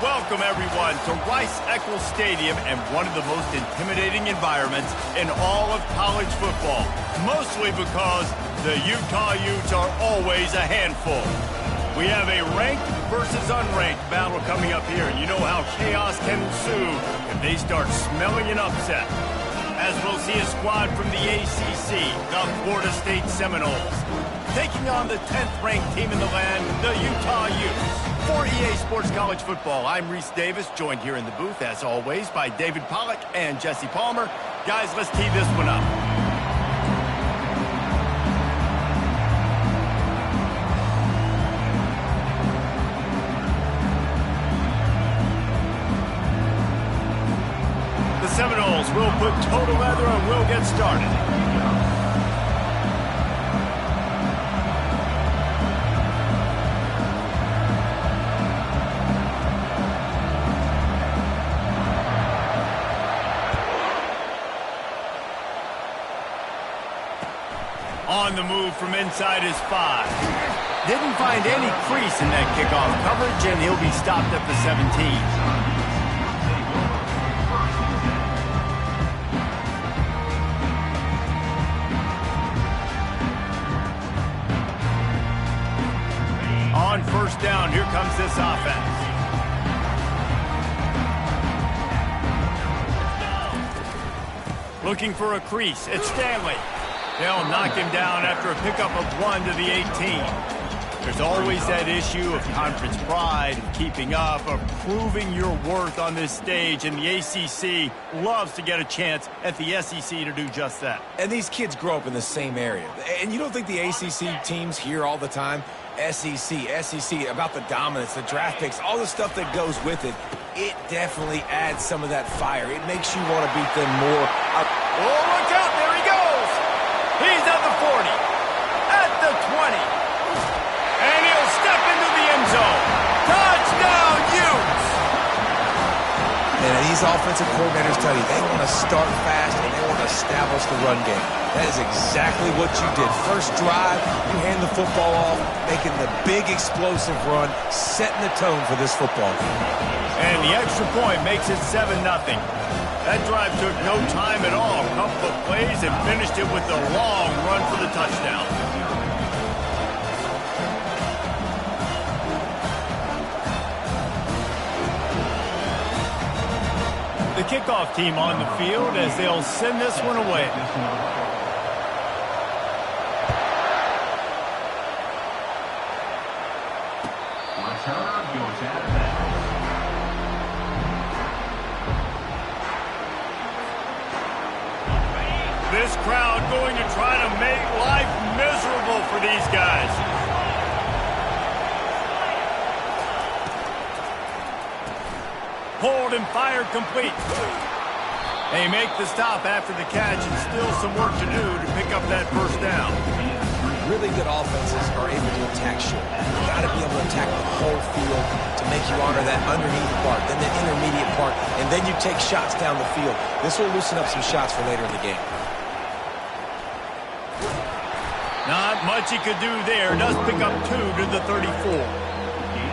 Welcome, everyone, to Rice-Eccles Stadium and one of the most intimidating environments in all of college football, mostly because the Utah Utes are always a handful. We have a ranked versus unranked battle coming up here, and you know how chaos can ensue if they start smelling an upset. As we'll see a squad from the ACC, the Florida State Seminoles, taking on the 10th-ranked team in the land, the Utah Utes. For EA Sports College Football, I'm Reese Davis, joined here in the booth, as always, by David Pollack and Jesse Palmer. Guys, let's tee this one up. The Seminoles will put total leather and we'll get started. On the move from inside his 5. Didn't find any crease in that kickoff coverage, and he'll be stopped at the 17. On first down, here comes this offense. Looking for a crease. It's Stanley. They'll knock him down after a pickup of 1 to the 18. There's always that issue of conference pride, of keeping up, of proving your worth on this stage, and the ACC loves to get a chance at the SEC to do just that. And these kids grow up in the same area. And you don't think the ACC teams hear all the time? SEC, about the dominance, the draft picks, all the stuff that goes with it. It definitely adds some of that fire. It makes you want to beat them more. Oh, look out! There he goes! He's at the 40, at the 20, and he'll step into the end zone. Touchdown, Utes! And these offensive coordinators tell you they want to start fast and they want to establish the run game. That is exactly what you did. First drive, you hand the football off, making the big explosive run, setting the tone for this football game. And the extra point makes it 7-0. That drive took no time at all. A couple of plays and finished it with a long run for the touchdown. The kickoff team on the field as they'll send this one away. This crowd going to try to make life miserable for these guys. Hold and fire complete. They make the stop after the catch and still some work to do to pick up that first down. Really good offenses are able to attack short. You got to be able to attack the whole field to make you honor that underneath part, then the intermediate part, and then you take shots down the field. This will loosen up some shots for later in the game. Not much he could do there. Does pick up 2 to the 34.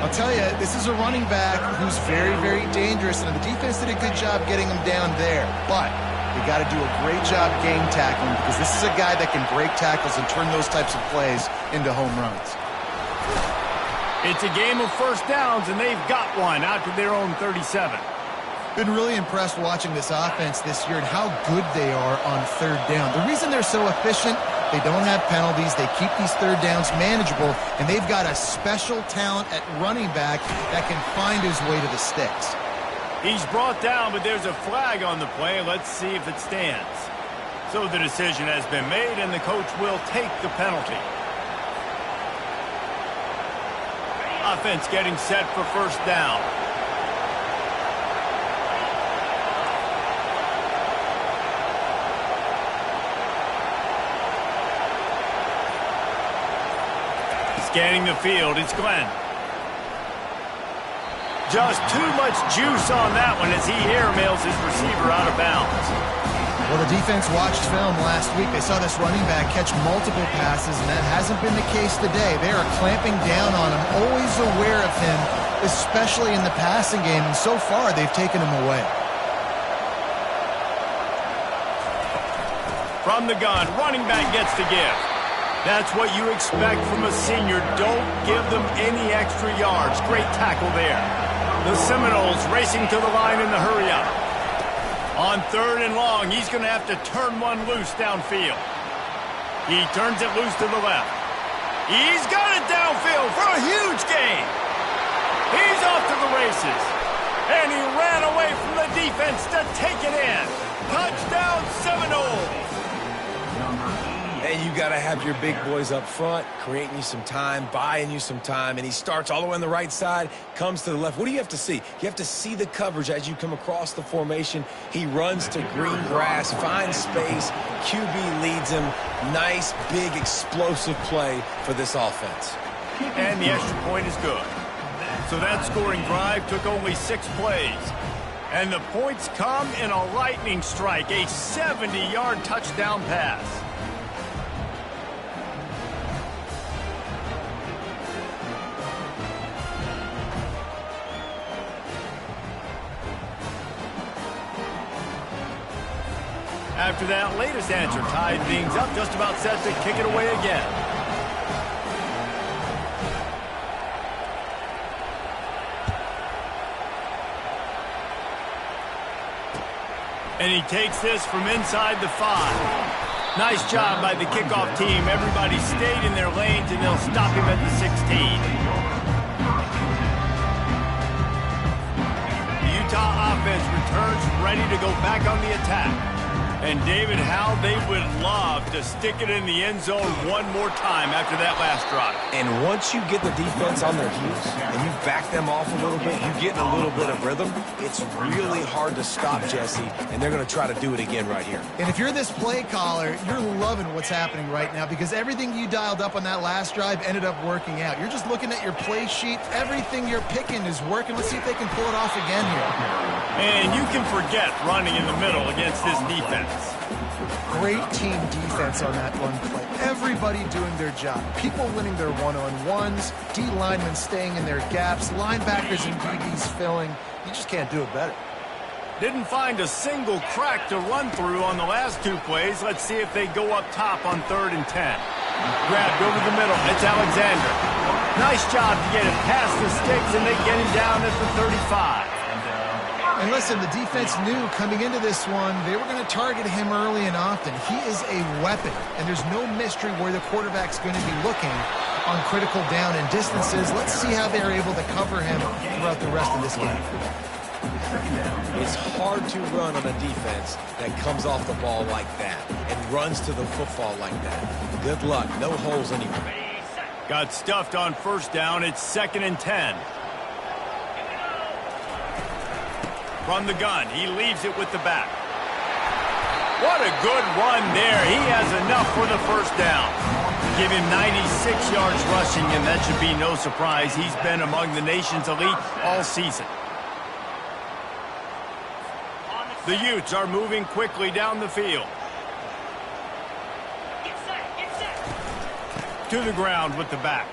I'll tell you, this is a running back who's very, very dangerous, and the defense did a good job getting him down there. But they got to do a great job game tackling because this is a guy that can break tackles and turn those types of plays into home runs. It's a game of first downs, and they've got one out to their own 37. Been really impressed watching this offense this year and how good they are on third down. The reason they're so efficient, they don't have penalties, they keep these third downs manageable, and they've got a special talent at running back that can find his way to the sticks. He's brought down, but there's a flag on the play. Let's see if it stands. So the decision has been made, and the coach will take the penalty. Offense getting set for first down. Scanning the field, it's Glenn. Just too much juice on that one as he airmails his receiver out of bounds. Well, the defense watched film last week. They saw this running back catch multiple passes, and that hasn't been the case today. They are clamping down on him, always aware of him especially in the passing game, and so far they've taken them away. From the gun, running back gets to give. That's what you expect from a senior. Don't give them any extra yards. Great tackle there. The Seminoles racing to the line in the hurry-up. On 3rd and long, he's going to have to turn one loose downfield. He turns it loose to the left. He's got it downfield for a huge gain. He's off to the races. And he ran away from the defense to take it in. Touchdown, Seminoles. And you got to have your big boys up front, creating you some time, buying you some time, and he starts all the way on the right side, comes to the left. What do you have to see? You have to see the coverage as you come across the formation. He runs to green grass, finds space, QB leads him. Nice, big, explosive play for this offense. And the extra point is good. So that scoring drive took only 6 plays. And the points come in a lightning strike, a 70-yard touchdown pass. After that latest answer tied things up, just about set to kick it away again. And he takes this from inside the 5. Nice job by the kickoff team. Everybody stayed in their lanes, and they'll stop him at the 16. The Utah offense returns ready to go back on the attack. And David, how they would love to stick it in the end zone one more time after that last drive. And once you get the defense on their heels and you back them off a little bit, you get in a little bit of rhythm, it's really hard to stop, Jesse, and they're going to try to do it again right here. And if you're this play caller, you're loving what's happening right now because everything you dialed up on that last drive ended up working out. You're just looking at your play sheet. Everything you're picking is working. Let's see if they can pull it off again here. And you can forget running in the middle against this defense. Great team defense on that one play. Everybody doing their job. People winning their one-on-ones, D linemen staying in their gaps, linebackers and DBs filling. You just can't do it better. Didn't find a single crack to run through on the last 2 plays. Let's see if they go up top on 3rd and 10. Grabbed over the middle. It's Alexander. Nice job to get it past the sticks, and they get him down at the 35. And listen, the defense knew coming into this one, they were going to target him early and often. He is a weapon, and there's no mystery where the quarterback's going to be looking on critical down and distances. Let's see how they're able to cover him throughout the rest of this game. It's hard to run on a defense that comes off the ball like that and runs to the football like that. Good luck. No holes anywhere. Got stuffed on 1st down. It's 2nd and 10. From the gun, he leaves it with the back. What a good run there. He has enough for the 1st down. Give him 96 yards rushing, and that should be no surprise. He's been among the nation's elite all season. The Utes are moving quickly down the field. To the ground with the back.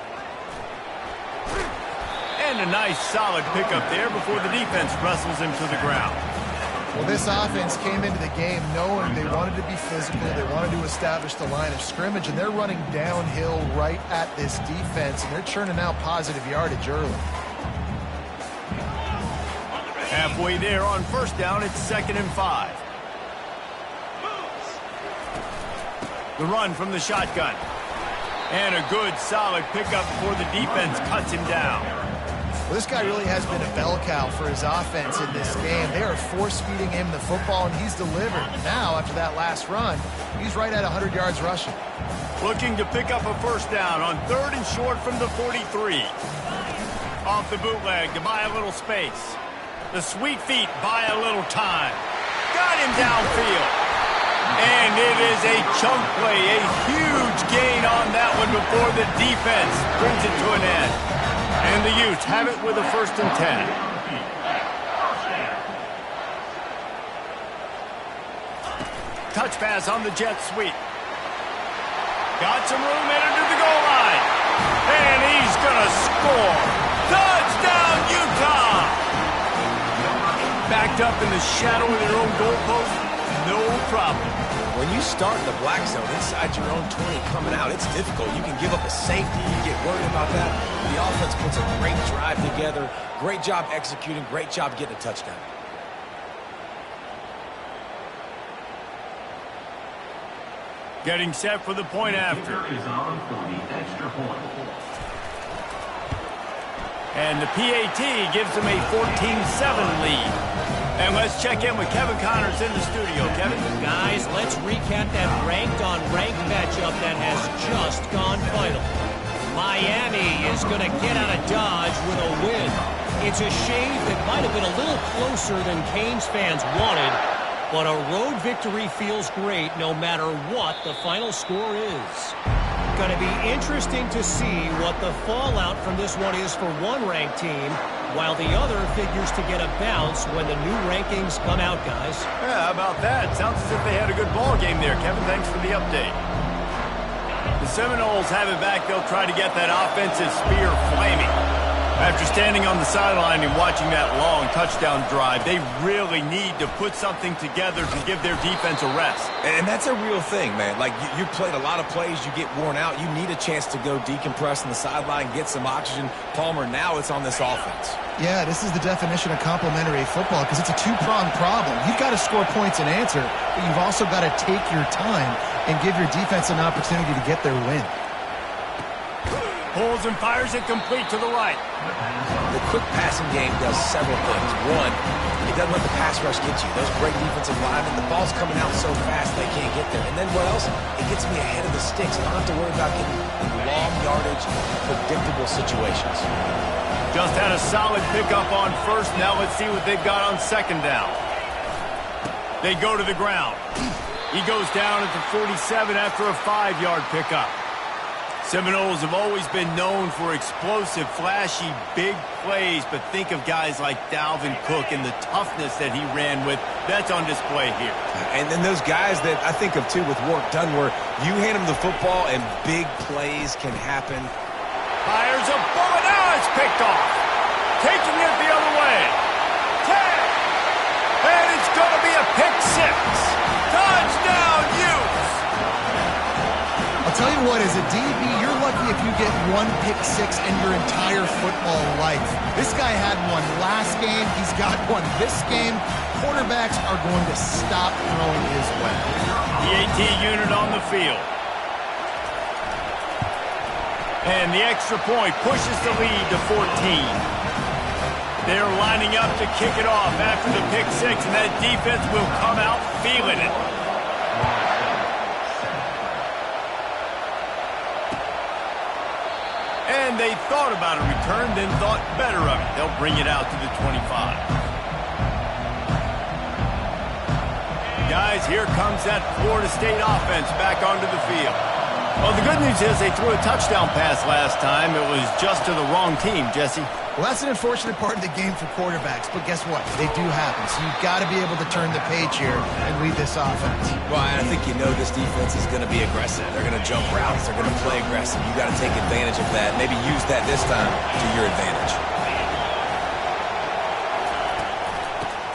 And a nice solid pickup there before the defense wrestles him to the ground. Well, this offense came into the game knowing they wanted to be physical. They wanted to establish the line of scrimmage, and they're running downhill right at this defense, and they're churning out positive yardage early. Halfway there on 1st down, it's 2nd and 5. The run from the shotgun. And a good, solid pickup before the defense cuts him down. Well, this guy really has been a bell cow for his offense in this game. They are force-feeding him the football, and he's delivered. Now, after that last run, he's right at 100 yards rushing. Looking to pick up a 1st down on 3rd and short from the 43. Off the bootleg to buy a little space. The sweet feet buy a little time. Got him downfield. And it is a chunk play, a huge gain on that one before the defense brings it to an end. And the Utes have it with a 1st and 10. Touch pass on the jet sweep. Got some room headed to the goal line. And he's going to score. Touchdown, Utah! Backed up in the shadow of their own goalpost, no problem. When you start in the black zone inside your own 20 coming out, it's difficult. You can give up a safety. You get worried about that. The offense puts a great drive together. Great job executing. Great job getting a touchdown. Getting set for the point after. And the PAT gives them a 14-7 lead. And let's check in with Kevin Connors in the studio. Kevin? Guys, let's recap that ranked-on-ranked matchup that has just gone final. Miami is going to get out of Dodge with a win. It's a shave that might have been a little closer than Canes fans wanted, but a road victory feels great no matter what the final score is. Going to be interesting to see what the fallout from this one is for one ranked team, while the other figures to get a bounce when the new rankings come out, guys. Yeah, how about that? Sounds as if they had a good ball game there. Kevin, thanks for the update. The Seminoles have it back. They'll try to get that offensive spear flaming. After standing on the sideline and watching that long touchdown drive, they really need to put something together to give their defense a rest. And that's a real thing, man. Like, you played a lot of plays, you get worn out. You need a chance to go decompress on the sideline, get some oxygen. Palmer, now it's on this offense. Yeah, this is the definition of complementary football because it's a two-pronged problem. You've got to score points and answer, but you've also got to take your time and give your defense an opportunity to get their win. Pulls and fires it complete to the right. The quick passing game does several things. One, it doesn't let the pass rush get you. Those great defensive linemen, the ball's coming out so fast they can't get there. And then what else? It gets me ahead of the sticks. I don't have to worry about getting in long yardage, predictable situations. Just had a solid pickup on first. Now let's see what they've got on second down. They go to the ground. He goes down at the 47 after a 5-yard pickup. Seminoles have always been known for explosive, flashy, big plays, but think of guys like Dalvin Cook and the toughness that he ran with. That's on display here. And then those guys that I think of, too, with Wark Dunn, where you hand them the football and big plays can happen. Fires a bullet. Now it's picked off. Taking it the other way. 10. And it's going to be a pick 6. Touchdown, Utes. I'll tell you what, as a DB, you're lucky if you get one pick 6 in your entire football life. This guy had one last game. He's got one this game. Quarterbacks are going to stop throwing his way. The AT unit on the field. And the extra point pushes the lead to 14. They're lining up to kick it off after the pick 6, and that defense will come out feeling it. And they thought about a return, then thought better of it. They'll bring it out to the 25. Guys, here comes that Florida State offense back onto the field. Well, the good news is they threw a touchdown pass last time. It was just to the wrong team, Jesse. Well, that's an unfortunate part of the game for quarterbacks, but guess what? They do happen, so you've got to be able to turn the page here and lead this offense. Well, I think you know this defense is going to be aggressive. They're going to jump routes. They're going to play aggressive. You got to take advantage of that. Maybe use that this time to your advantage.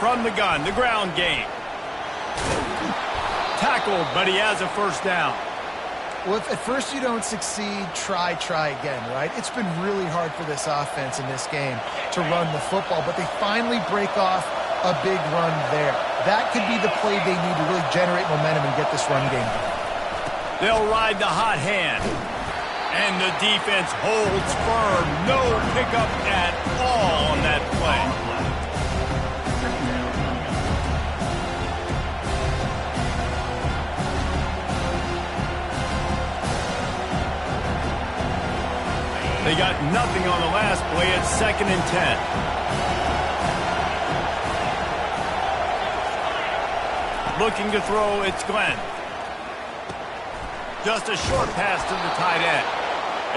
From the gun, the ground game. Tackled, but he has a first down. Well, if at first you don't succeed, try again, right? It's been really hard for this offense in this game to run the football, but they finally break off a big run there. That could be the play they need to really generate momentum and get this run game going. They'll ride the hot hand. And the defense holds firm. No pickup at all on that play. They got nothing on the last play. It's 2nd and 10. Looking to throw, it's Glenn. Just a short pass to the tight end.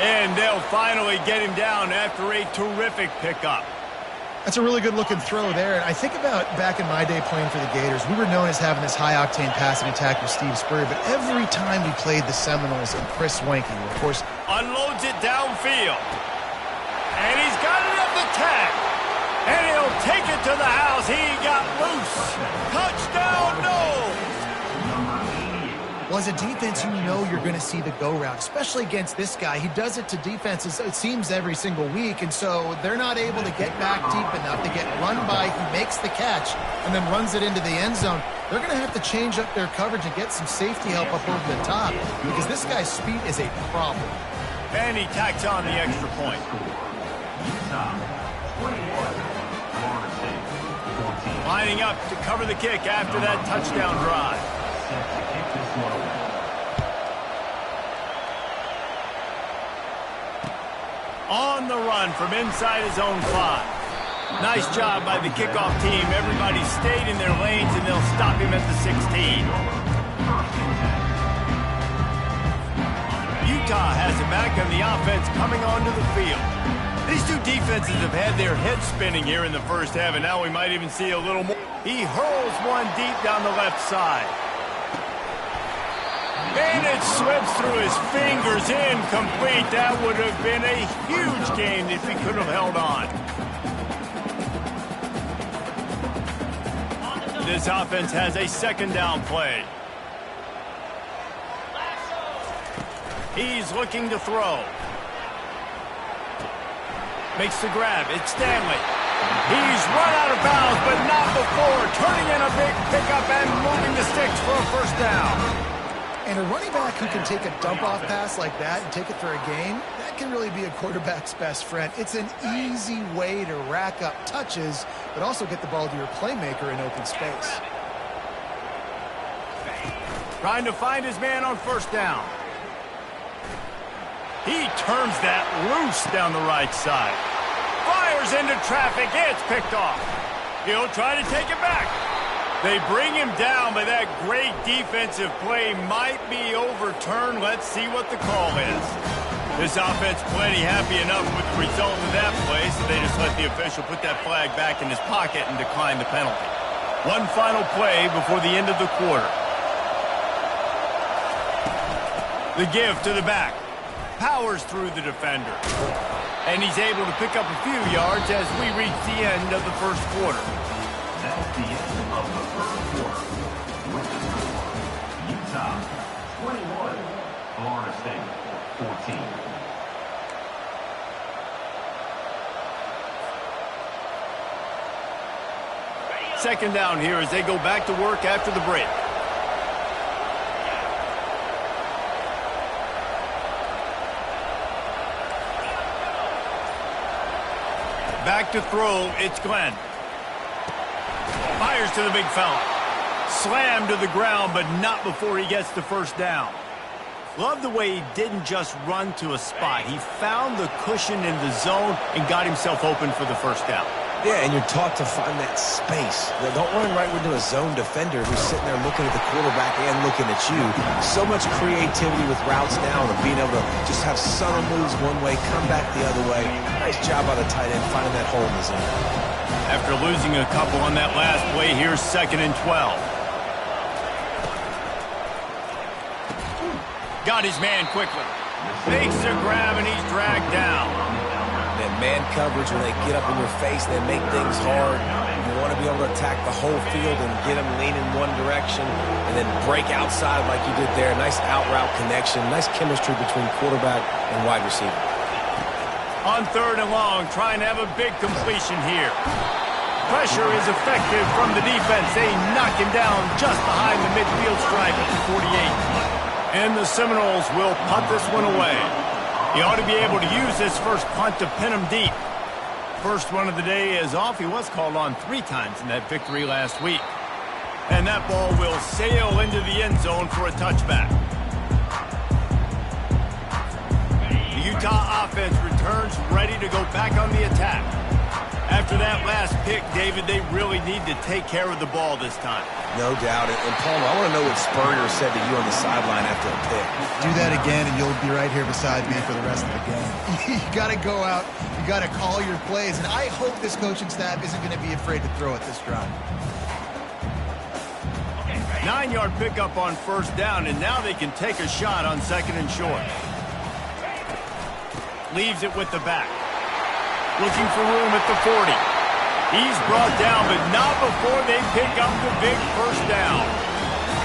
And they'll finally get him down after a terrific pickup. That's a really good-looking throw there. And I think about back in my day playing for the Gators, we were known as having this high-octane passing attack with Steve Spurrier, but every time we played the Seminoles and Chris Wenke, of course, unloads it downfield. And he's got it at the 10. And he'll take it to the house. He got loose. Touchdown, no! Well, as a defense, you know you're going to see the go route, especially against this guy. He does it to defenses, it seems, every single week, and so they're not able to get back deep enough to get run by. He makes the catch and then runs it into the end zone. They're going to have to change up their coverage and get some safety help up over the top because this guy's speed is a problem. And he tacks on the extra point. Lining up to cover the kick after that touchdown drive. On the run from inside his own 5. Nice job by the kickoff team. Everybody stayed in their lanes, and they'll stop him at the 16. Utah has it back, and the offense coming onto the field. These two defenses have had their heads spinning here in the first half, and now we might even see a little more. He hurls one deep down the left side. And it slips through his fingers, incomplete. That would have been a huge game if he could have held on. This offense has a second down play. He's looking to throw. Makes the grab. It's Stanley. He's run out of bounds, but not before. Turning in a big pickup and moving the sticks for a first down. And a running back who can take a dump-off pass like that and take it for a gain, that can really be a quarterback's best friend. It's an easy way to rack up touches, but also get the ball to your playmaker in open space. Trying to find his man on first down. He turns that loose down the right side. Fires into traffic. It's picked off. He'll try to take it back. They bring him down, but that great defensive play might be overturned. Let's see what the call is. This offense plenty happy enough with the result of that play, so they just let the official put that flag back in his pocket and decline the penalty. One final play before the end of the quarter. The give to the back. Powers through the defender. And he's able to pick up a few yards as we reach the end of the first quarter. That's the end of the first quarter. With the score, Utah 21, Florida State 14. Second down here as they go back to work after the break. Back to throw, it's Glenn. Fires to the big fella. Slammed to the ground, but not before he gets the first down. Love the way he didn't just run to a spot. He found the cushion in the zone and got himself open for the first down. Yeah, and you're taught to find that space. Don't run right into a zone defender who's sitting there looking at the quarterback and looking at you. So much creativity with routes now and being able to just have subtle moves one way, come back the other way. Nice job by the tight end finding that hole in the zone. After losing a couple on that last play, here's 2nd and 12. Got his man quickly. Makes the grab, and he's dragged down. And man coverage, when they get up in your face, they make things hard. You want to be able to attack the whole field and get them leaning one direction and then break outside like you did there. Nice out route connection. Nice chemistry between quarterback and wide receiver. On 3rd and long, trying to have a big completion here. Pressure is effective from the defense. They knock him down just behind the midfield stripe at the 48. And the Seminoles will punt this one away. He ought to be able to use this first punt to pin him deep. First one of the day is off. He was called on 3 times in that victory last week. And that ball will sail into the end zone for a touchback. The Utah offense returns ready to go back on the attack. After that last pick, David, they really need to take care of the ball this time. No doubt. And Palmer, I want to know what Spurrier said to you on the sideline after a pick. Do that again, and you'll be right here beside me for the rest of the game. You got to go out. You got to call your plays. And I hope this coaching staff isn't going to be afraid to throw it this drive. 9-yard pickup on first down, and now they can take a shot on 2nd and short. Leaves it with the back. Looking for room at the 40. He's brought down, but not before they pick up the big first down.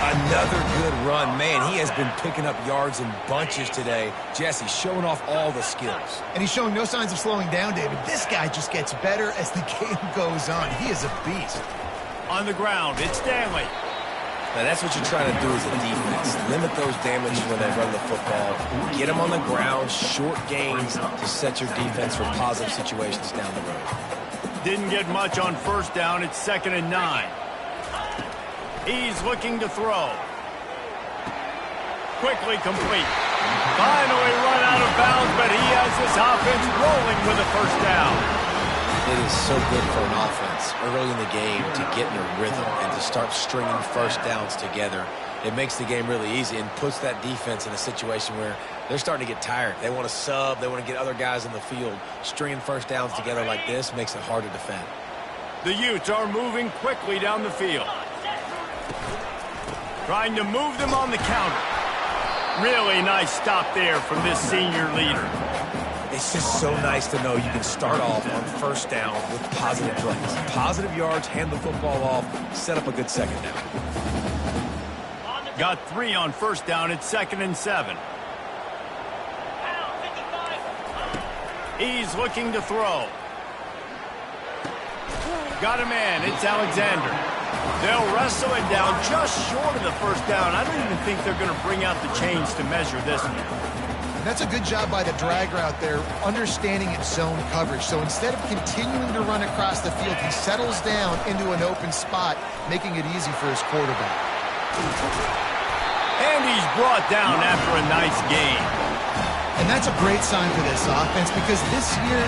Another good run. Man, he has been picking up yards in bunches today. Jesse showing off all the skills. And he's showing no signs of slowing down, David. This guy just gets better as the game goes on. He is a beast. On the ground, it's Stanley. Now, that's what you're trying to do as a defense. Limit those damages when they run the football. Get them on the ground, short gains to set your defense for positive situations down the road. Didn't get much on first down. It's 2nd and 9. He's looking to throw. Quickly complete. Finally run out of bounds, but he has this offense rolling with a first down. It is so good for an offense early in the game to get in a rhythm and to start stringing first downs together. It makes the game really easy and puts that defense in a situation where they're starting to get tired. They want to sub. They want to get other guys in the field. Stringing first downs together like this makes it hard to defend. The Utes are moving quickly down the field. Trying to move them on the counter. Really nice stop there from this senior leader. It's just so nice to know you can start off on first down with positive plays. Positive yards, hand the football off, set up a good second down. Got 3 on first down. It's 2nd and 7. He's looking to throw. Got a man. It's Alexander. They'll wrestle it down just short of the first down. I don't even think they're going to bring out the chains to measure this one. That's a good job by the drag route there, understanding its zone coverage. So instead of continuing to run across the field, he settles down into an open spot, making it easy for his quarterback. And he's brought down after a nice game. And that's a great sign for this offense because this year,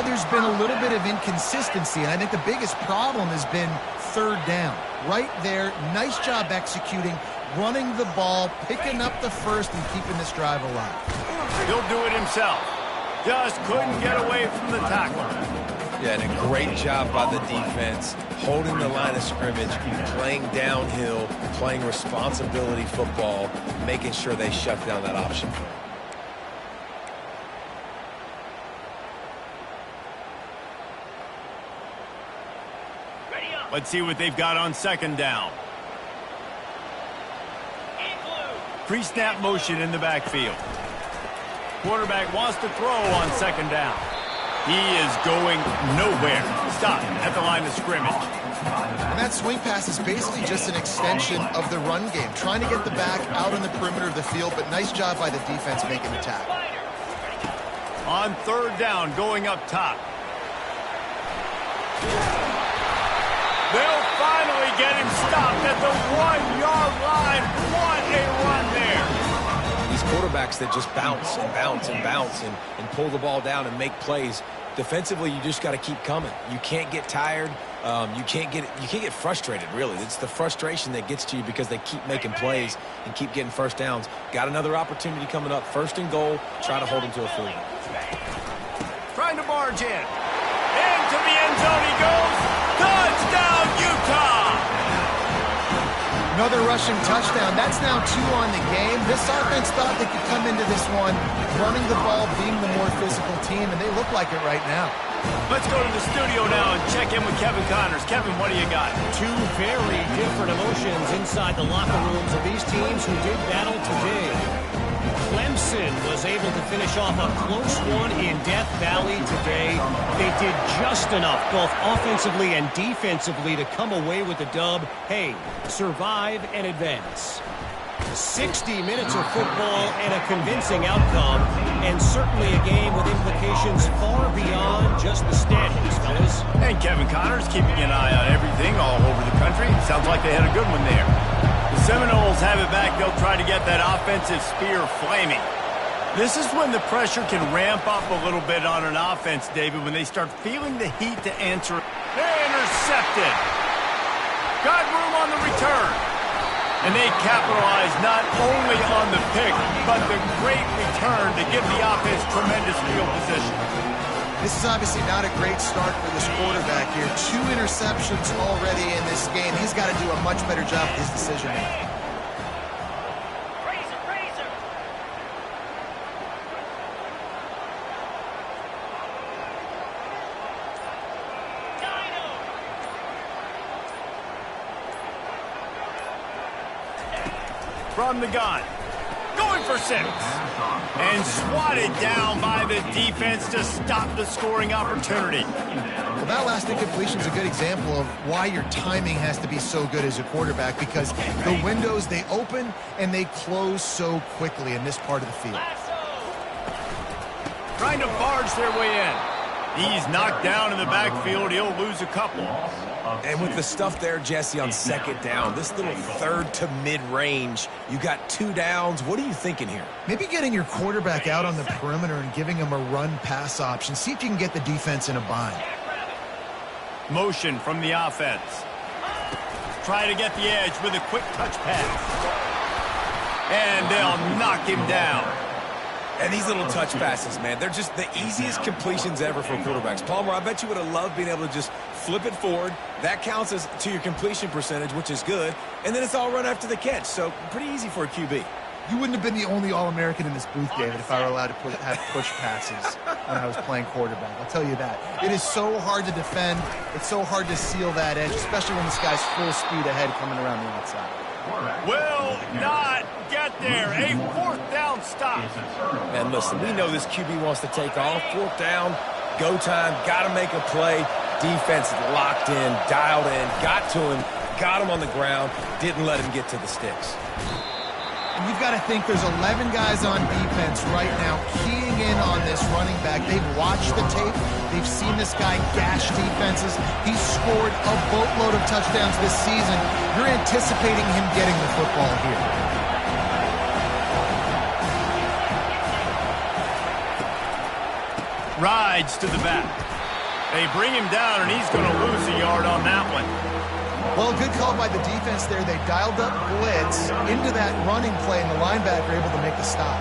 there's been a little bit of inconsistency. And I think the biggest problem has been third down. Right there, nice job executing, running the ball, picking up the first, and keeping this drive alive. He'll do it himself. Just couldn't get away from the tackler. Yeah, and a great job by the defense, holding the line of scrimmage, playing downhill, playing responsibility football, making sure they shut down that option. Let's see what they've got on second down. Pre-snap motion in the backfield. Quarterback wants to throw on second down. He is going nowhere. Stop at the line of scrimmage. And that swing pass is basically just an extension of the run game, trying to get the back out on the perimeter of the field, but nice job by the defense making the tackle. On third down, going up top. They'll finally get him stopped at the 1-yard line. What a run there. These quarterbacks that just bounce and bounce and bounce and pull the ball down and make plays. Defensively, you just got to keep coming. You can't get tired. You can't get frustrated, really. It's the frustration that gets to you because they keep making plays and keep getting first downs. Got another opportunity coming up. 1st and goal. Try to hold them to a field goal. Trying to barge in. Into the end zone he goes. Touchdown, Utah! Another rushing touchdown. That's now 2 on the game. This offense thought they could come into this one running the ball, being the more physical team, and they look like it right now. Let's go to the studio now and check in with Kevin Connors. Kevin, what do you got? 2 very different emotions inside the locker rooms of these teams who did battle today. Clemson was able to finish off a close one in Death Valley today. They did just enough, both offensively and defensively, to come away with the dub. Hey, survive and advance. 60 minutes of football and a convincing outcome, and certainly a game with implications far beyond just the standings, fellas. And Kevin Connors keeping an eye on everything all over the country. Sounds like they had a good one there. The Seminoles have it back. They'll try to get that offensive spear flaming. This is when the pressure can ramp up a little bit on an offense, David, when they start feeling the heat to answer. They're intercepted. Got room on the return. And they capitalize not only on the pick, but the great return to give the offense tremendous field position. This is obviously not a great start for this quarterback here. 2 interceptions already in this game. He's got to do a much better job with his decision making. from the gun. Going for 6. And swatted down by the defense to stop the scoring opportunity. Well, that last incompletion is a good example of why your timing has to be so good as a quarterback, because the windows, they open and they close so quickly in this part of the field. Trying to barge their way in. He's knocked down in the backfield. He'll lose a couple. And with the stuff there, Jesse, on second down, this little third to mid-range, you got 2 downs. What are you thinking here? Maybe getting your quarterback out on the perimeter and giving him a run-pass option. See if you can get the defense in a bind. Motion from the offense. Try to get the edge with a quick touch pass. And they'll knock him down. And these little touch passes, man, they're just the easiest completions ever for quarterbacks. Palmer, I bet you would have loved being able to just flip it forward. That counts as to your completion percentage, which is good. And then it's all run after the catch. So pretty easy for a QB. You wouldn't have been the only All-American in this booth, David, if I were allowed to have push passes when I was playing quarterback. I'll tell you that. It is so hard to defend. It's so hard to seal that edge, especially when this guy's full speed ahead coming around the outside. Will not get there. A 4th down stop. And listen, we know this QB wants to take off. 4th down, go time, got to make a play. Defense locked in, dialed in, got to him, got him on the ground, didn't let him get to the sticks. And you've got to think there's 11 guys on defense right now keying in on this running back. They've watched the tape. They've seen this guy gash defenses. He's scored a boatload of touchdowns this season. You're anticipating him getting the football here. Rides to the back. They bring him down, and he's going to lose a yard on that one. Well, good call by the defense there. They dialed up blitz into that running play, and the linebacker able to make the stop.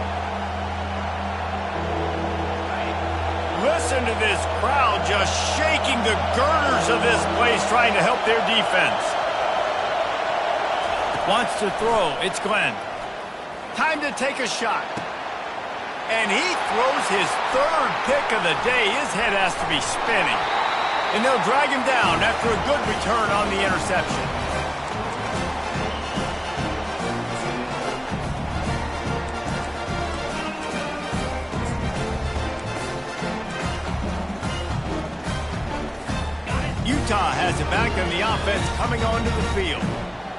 Listen to this crowd just shaking the girders of this place, trying to help their defense. Wants to throw. It's Glenn. Time to take a shot. And he throws his 3rd pick of the day. His head has to be spinning. And they'll drag him down after a good return on the interception. Utah has it back on the offense coming onto the field.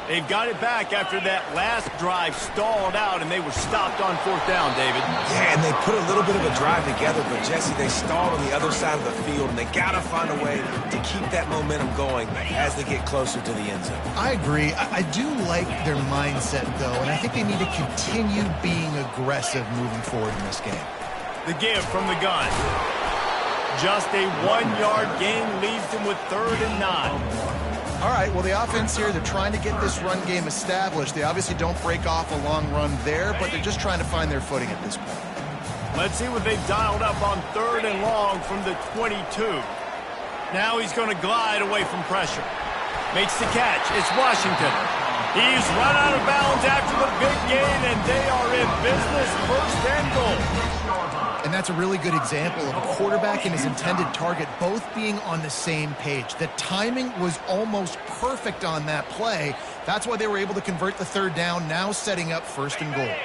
They've got it back after that last drive stalled out, and they were stopped on 4th down, David. Yeah, and they put a little bit of a drive together, but, Jesse, they stalled on the other side of the field, and they got to find a way to keep that momentum going as they get closer to the end zone. I agree. I do like their mindset, though, and I think they need to continue being aggressive moving forward in this game. The give from the gun. Just a 1-yard gain leaves them with 3rd and 9. All right, well, the offense here, they're trying to get this run game established. They obviously don't break off a long run there, but they're just trying to find their footing at this point. Let's see what they've dialed up on 3rd and long from the 22. Now he's going to glide away from pressure. Makes the catch. It's Washington. He's run out of bounds after the big gain, and they are in business. 1st and goal. And that's a really good example of a quarterback and his intended target both being on the same page. The timing was almost perfect on that play. That's why they were able to convert the 3rd down, now setting up 1st and goal.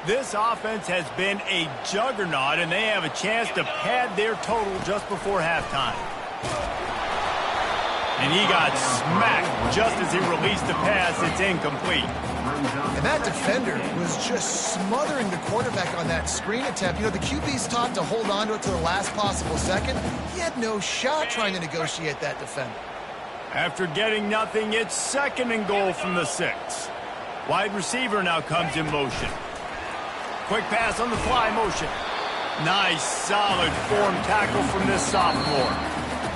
This offense has been a juggernaut, and they have a chance to pad their total just before halftime. And he got smacked just as he released the pass. It's incomplete. And that defender was just smothering the quarterback on that screen attempt. You know, the QB's taught to hold on to it to the last possible second. He had no shot trying to negotiate that defender. After getting nothing, it's 2nd and goal from the 6. Wide receiver now comes in motion. Quick pass on the fly motion. Nice, solid form tackle from this sophomore.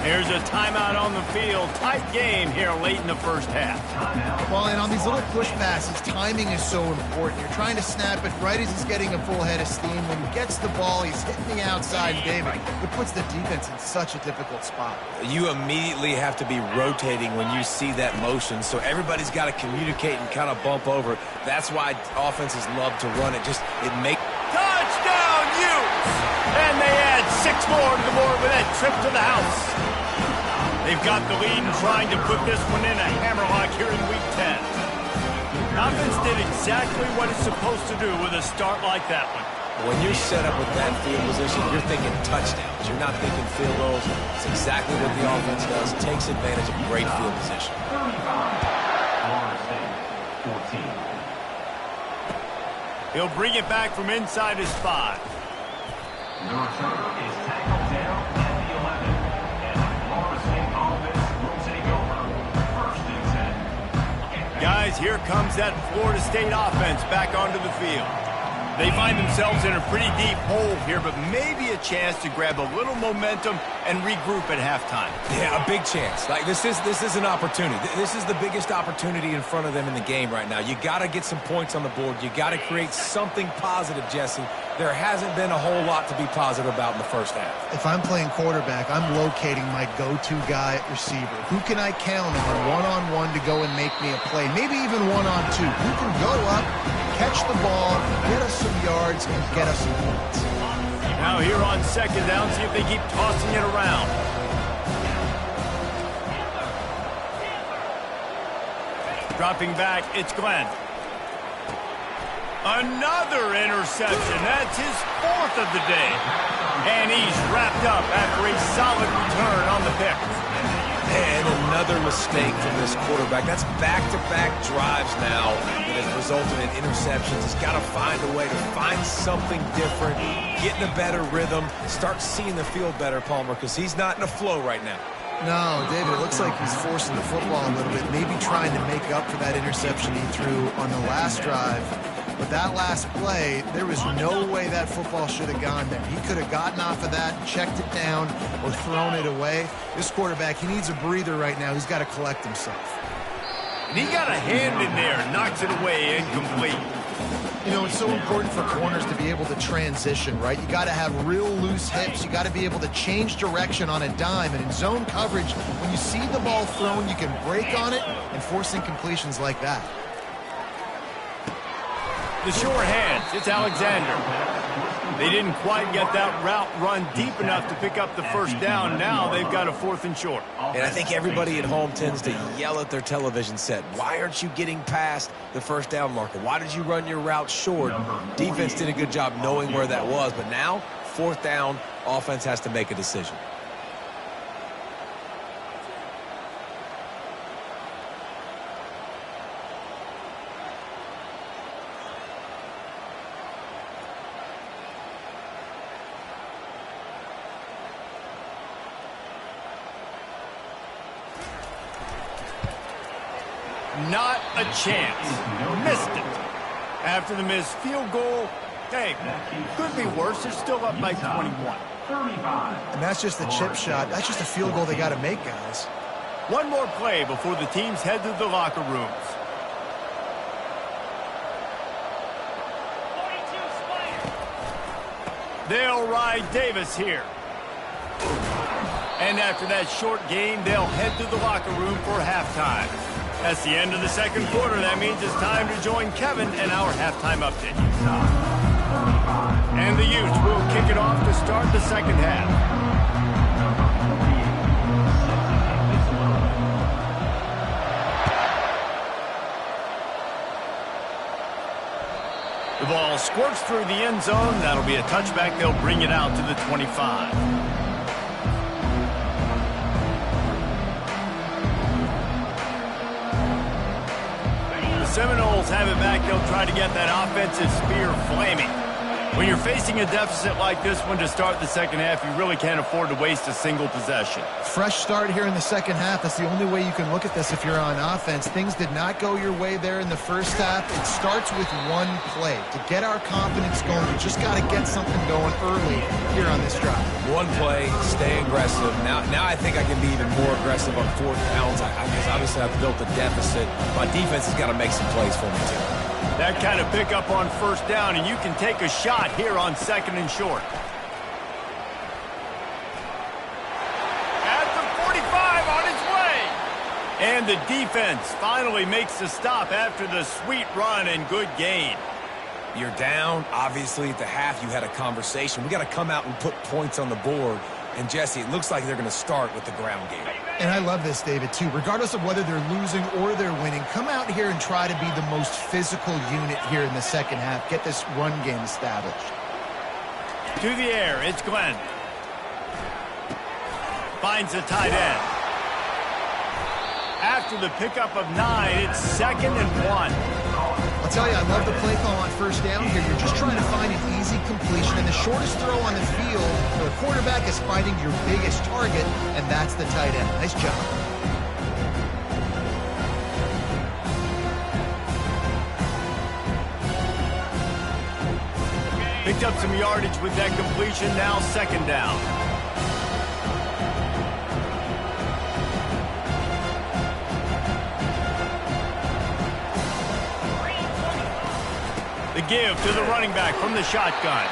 There's a timeout on the field. Tight game here late in the 1st half. Well, and on these little push passes, timing is so important. You're trying to snap it right as he's getting a full head of steam. When he gets the ball, he's hitting the outside, David. It puts the defense in such a difficult spot. You immediately have to be rotating when you see that motion, so everybody's got to communicate and kind of bump over. That's why offenses love to run it. It makes... Touchdown, Utes! And they add 6 more to the board with that trip to the house. They've got the lead and trying to put this one in a hammerlock here in Week 10. Offense did exactly what it's supposed to do with a start like that one. When you're set up with that field position, you're thinking touchdowns. You're not thinking field goals. It's exactly what the offense does. Takes advantage of great field position. 35. Florida State, 14. He'll bring it back from inside his 5. The returner is tackled down at the 11. And the Florida State offense will take over. First and 10. Guys, here comes that Florida State offense back onto the field. They find themselves in a pretty deep hole here, but maybe a chance to grab a little momentum and regroup at halftime. Yeah, a big chance. Like this is an opportunity. This is the biggest opportunity in front of them in the game right now. You got to get some points on the board. You got to create something positive, Jesse. There hasn't been a whole lot to be positive about in the first half. If I'm playing quarterback, I'm locating my go-to guy at receiver. Who can I count on one-on-one to go and make me a play? Maybe even one-on-two. Who can go up, catch the ball, get us some yards, and get us some points? Now here on second down, see if they keep tossing it around. Dropping back, it's Glenn. Another interception. That's his 4th of the day. And he's wrapped up after a solid return on the pick. And another mistake from this quarterback. That's back-to-back drives now that has resulted in interceptions. He's got to find a way to find something different, get in a better rhythm, start seeing the field better, Palmer, because he's not in a flow right now. No, David, it looks like he's forcing the football a little bit, maybe trying to make up for that interception he threw on the last drive. But that last play, there was no way that football should have gone there. He could have gotten off of that, checked it down, or thrown it away. This quarterback, he needs a breather right now. He's got to collect himself. And he got a hand in there, knocks it away, incomplete. You know, it's so important for corners to be able to transition, right? You got to have real loose hips. You got to be able to change direction on a dime. And in zone coverage, when you see the ball thrown, you can break on it and force incompletions like that. The sure hands, it's Alexander. They didn't quite get that route run deep enough to pick up the first down. Now they've got a 4th and short. And I think everybody at home tends to yell at their television set. Why aren't you getting past the first down marker? Why did you run your route short? Defense did a good job knowing where that was. But now, 4th down, offense has to make a decision. Not a chance. Missed it. After the missed field goal, hey, could be worse. They're still up by 21. 35. And that's just the chip shot. That's just a field goal they got to make, guys. One more play before the teams head to the locker rooms. They'll ride Davis here. And after that short game, they'll head to the locker room for halftime. That's the end of the second quarter. That means it's time to join Kevin and our halftime update. And the Utes will kick it off to start the second half. The ball squirts through the end zone. That'll be a touchback. They'll bring it out to the 25. Seminoles have it back. They'll try to get that offensive spear flaming. When you're facing a deficit like this one to start the second half, you really can't afford to waste a single possession. Fresh start here in the second half. That's the only way you can look at this if you're on offense. Things did not go your way there in the first half. It starts with one play. To get our confidence going, you just got to get something going early here on this drive. One play, stay aggressive. Now I think I can be even more aggressive on 4th downs. Because obviously I've built a deficit. My defense has got to make some plays for me too. That kind of pickup on first down, and you can take a shot here on 2nd and short. At the 45 on its way. And the defense finally makes the stop after the sweet run and good gain. You're down. Obviously, at the half, you had a conversation. We got to come out and put points on the board. And Jesse, it looks like they're going to start with the ground game. And I love this, David, too. Regardless of whether they're losing or they're winning, come out here and try to be the most physical unit here in the second half. Get this run game established. To the air, it's Glenn. Finds the tight end. After the pickup of 9, it's 2nd and 1. I'll tell you, I love the play call on first down here. You're just trying to find an easy completion, and the shortest throw on the field, the quarterback is finding your biggest target, and that's the tight end. Nice job. Picked up some yardage with that completion, now 2nd down. The give to the running back from the shotgun.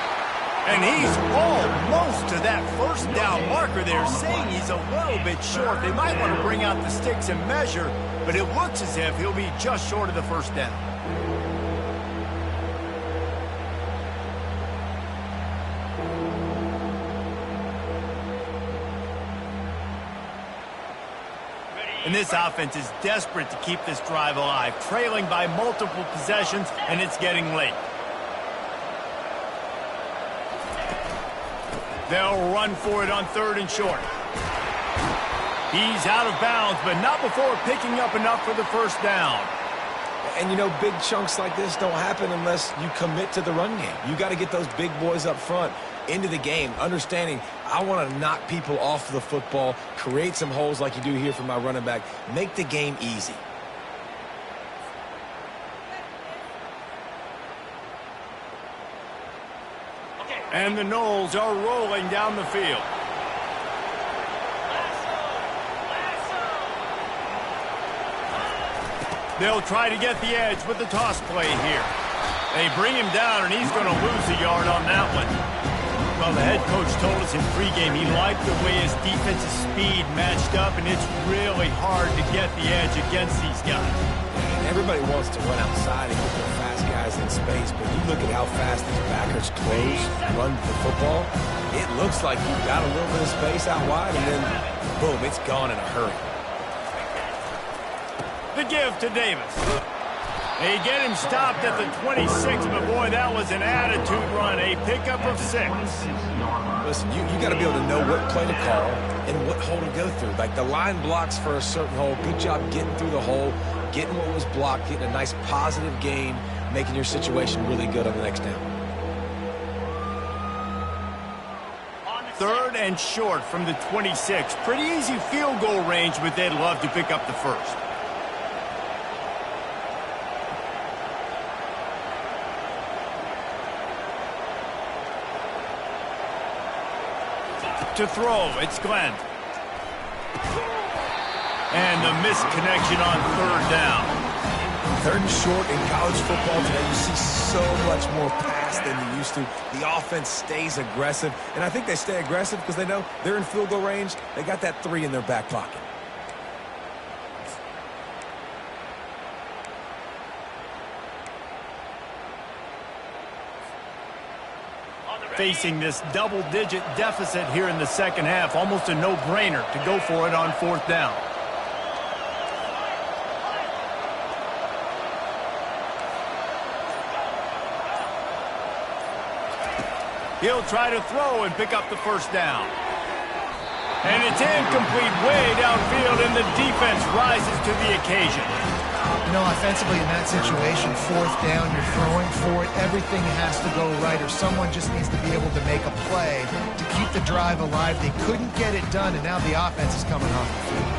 And he's almost to that first down marker there, saying he's a little bit short. They might want to bring out the sticks and measure, but it looks as if he'll be just short of the first down. And this offense is desperate to keep this drive alive, trailing by multiple possessions, and it's getting late. They'll run for it on 3rd and short. He's out of bounds, but not before picking up enough for the first down. And, you know, big chunks like this don't happen unless you commit to the run game. You got to get those big boys up front into the game, understanding I want to knock people off the football, create some holes like you do here for my running back, make the game easy. And the Knowles are rolling down the field. They'll try to get the edge with the toss play here. They bring him down, and he's going to lose a yard on that one. Well, the head coach told us in pregame he liked the way his defensive speed matched up, and it's really hard to get the edge against these guys. And everybody wants to run outside and get their fast guys in space, but you look at how fast these backers close, run the football, it looks like you've got a little bit of space out wide, and then, boom, it's gone in a hurry. The give to Davis. They get him stopped at the 26, but boy, that was an attitude run, a pickup of 6. Listen, you got to be able to know what play to call and what hole to go through. Like the line blocks for a certain hole. Good job getting through the hole, getting what was blocked, getting a nice positive gain, making your situation really good on the next down. 3rd and short from the 26. Pretty easy field goal range, but they'd love to pick up the first. To throw, it's Glenn. And the missed connection on 3rd down. 3rd and short in college football today, you see so much more pass than you used to. The offense stays aggressive, and I think they stay aggressive because they know they're in field goal range. They got that 3 in their back pocket. Facing this double-digit deficit here in the second half, almost a no-brainer to go for it on 4th down. He'll try to throw and pick up the first down. And it's incomplete way downfield, and the defense rises to the occasion. You know, offensively in that situation, 4th down, you're throwing for it. Everything has to go right, or someone just needs to be able to make a play to keep the drive alive. They couldn't get it done, and now the offense is coming off the field.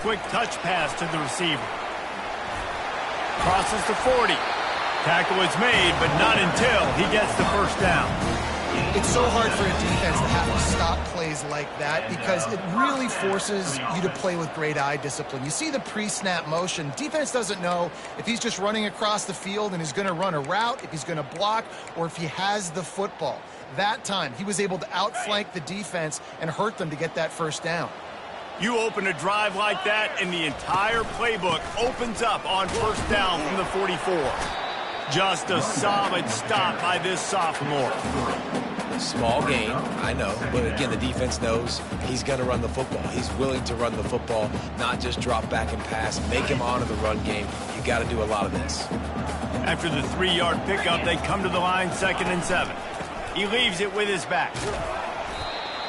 Quick touch pass to the receiver. Crosses the 40. Tackle is made, but not until he gets the first down. It's so hard for a defense to have to stop plays like that because it really forces you to play with great eye discipline. You see the pre-snap motion. Defense doesn't know if he's just running across the field and is going to run a route, if he's going to block, or if he has the football. That time, he was able to outflank the defense and hurt them to get that first down. You open a drive like that, and the entire playbook opens up on 1st down from the 44. Just a solid stop by this sophomore. Small gain, I know, but again, the defense knows he's going to run the football. He's willing to run the football, not just drop back and pass, make him honor the run game. You got to do a lot of this. After the 3-yard pickup, they come to the line 2nd and 7. He leaves it with his back.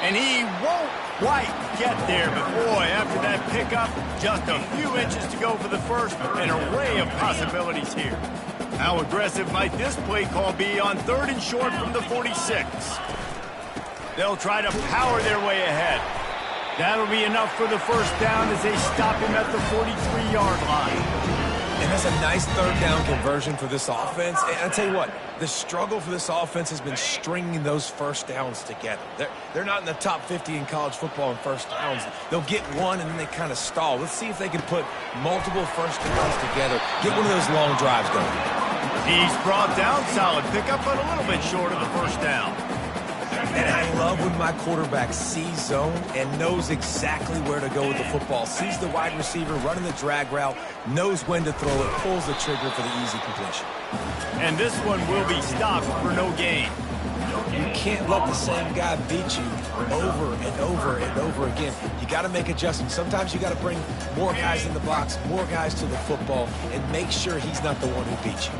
And he won't quite get there, but boy, after that pickup, just a few inches to go for the first. An array of possibilities here. How aggressive might this play call be on 3rd and short from the 46? They'll try to power their way ahead. That'll be enough for the first down as they stop him at the 43-yard line. And that's a nice 3rd down conversion for this offense. And I'll tell you what, the struggle for this offense has been stringing those first downs together. They're not in the top 50 in college football in first downs. They'll get one and then they kind of stall. Let's see if they can put multiple first downs together, get one of those long drives going. He's brought down, solid pickup, but a little bit short of the first down. And I love when my quarterback sees zone and knows exactly where to go with the football. Sees the wide receiver running the drag route, knows when to throw it, pulls the trigger for the easy completion. And this one will be stopped for no gain. You can't let the same guy beat you over and over and over again. You got to make adjustments. Sometimes you got to bring more guys in the box, more guys to the football, and make sure he's not the one who beat you.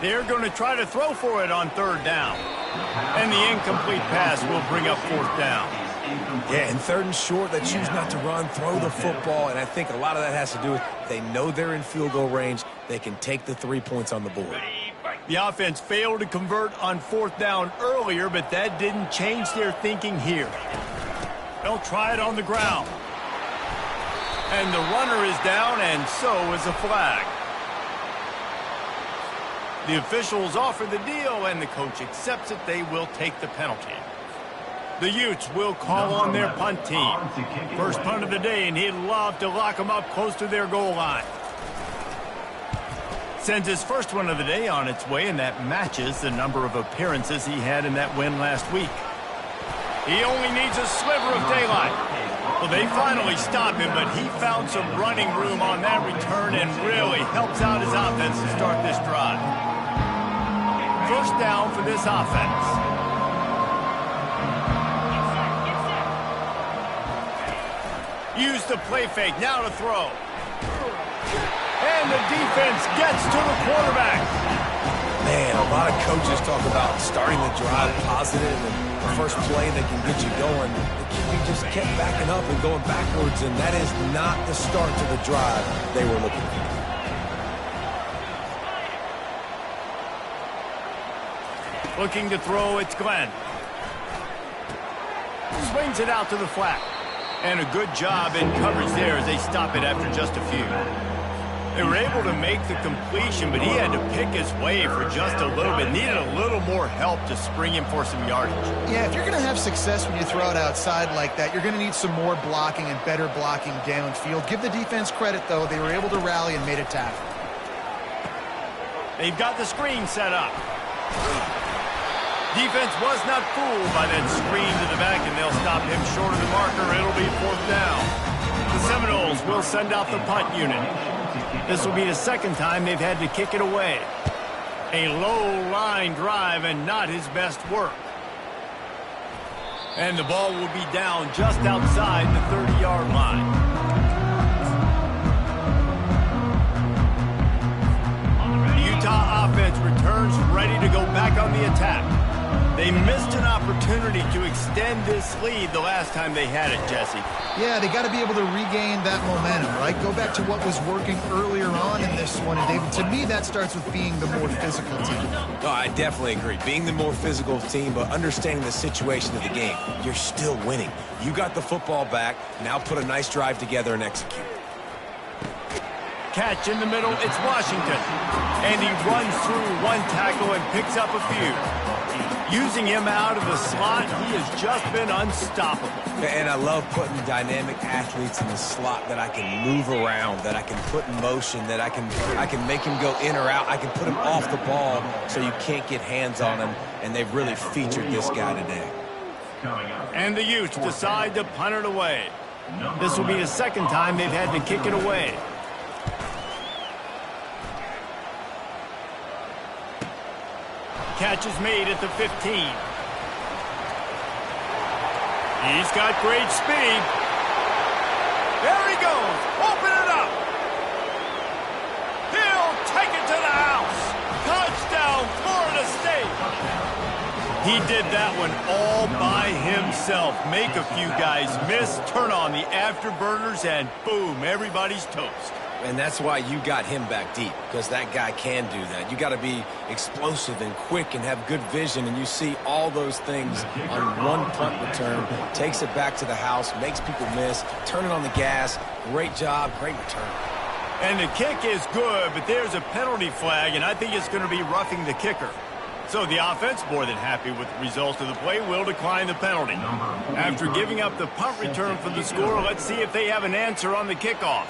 They're going to try to throw for it on 3rd down. And the incomplete pass will bring up 4th down. Yeah, and 3rd and short, they choose not to run, throw the football, and I think a lot of that has to do with they know they're in field goal range. They can take the 3 points on the board. The offense failed to convert on 4th down earlier, but that didn't change their thinking here. They'll try it on the ground. And the runner is down, and so is a flag. The officials offer the deal, and the coach accepts it. They will take the penalty. The Utes will call on their punt team. First punt of the day, and he'd love to lock them up close to their goal line. Sends his first one of the day on its way, and that matches the number of appearances he had in that win last week. He only needs a sliver of daylight. Well, they finally stop him, but he found some running room on that return and really helps out his offense to start this drive. First down for this offense. Use the play fake, now to throw. And the defense gets to the quarterback. Man, a lot of coaches talk about starting the drive positive and the first play that can get you going. The QB just kept backing up and going backwards, and that is not the start to the drive they were looking for. Looking to throw, it's Glenn. Swings it out to the flat. And a good job in coverage there as they stop it after just a few. They were able to make the completion, but he had to pick his way for just a little bit. Needed a little more help to spring him for some yardage. Yeah, if you're going to have success when you throw it outside like that, you're going to need some more blocking and better blocking downfield. Give the defense credit, though. They were able to rally and made a tackle. They've got the screen set up. Defense was not fooled by that screen to the back, and they'll stop him short of the marker. It'll be 4th down. The Seminoles will send out the punt unit. This will be the second time they've had to kick it away. A low-line drive and not his best work. And the ball will be down just outside the 30-yard line. The Utah offense returns ready to go back on the attack. They missed an opportunity to extend this lead the last time they had it, Jesse. Yeah, they got to be able to regain that momentum, right? Go back to what was working earlier on in this one. And, David, to me, that starts with being the more physical team. No, I definitely agree. Being the more physical team, but understanding the situation of the game. You're still winning. You got the football back. Now put a nice drive together and execute. Catch in the middle, it's Washington. And he runs through one tackle and picks up a few. Using him out of the slot, he has just been unstoppable. And I love putting dynamic athletes in the slot that I can move around, that I can put in motion, that I can make him go in or out. I can put him off the ball so you can't get hands on him, and they've really featured this guy today. And the Utes decide to punt it away. This will be the second time they've had to kick it away. catch is made at the 15. He's got great speed. There he goes. Open it up. He'll take it to the house. Touchdown, Florida State. He did that one all by himself. Make a few guys miss, turn on the afterburners, and boom, everybody's toast. And that's why you got him back deep, because that guy can do that. You got to be explosive and quick and have good vision, and you see all those things on one punt return. Takes it back to the house, makes people miss, turning on the gas. Great job, great return. And the kick is good, but there's a penalty flag, and I think it's going to be roughing the kicker. So the offense, more than happy with the result of the play, will decline the penalty. After giving up the punt return for the score, let's see if they have an answer on the kickoff.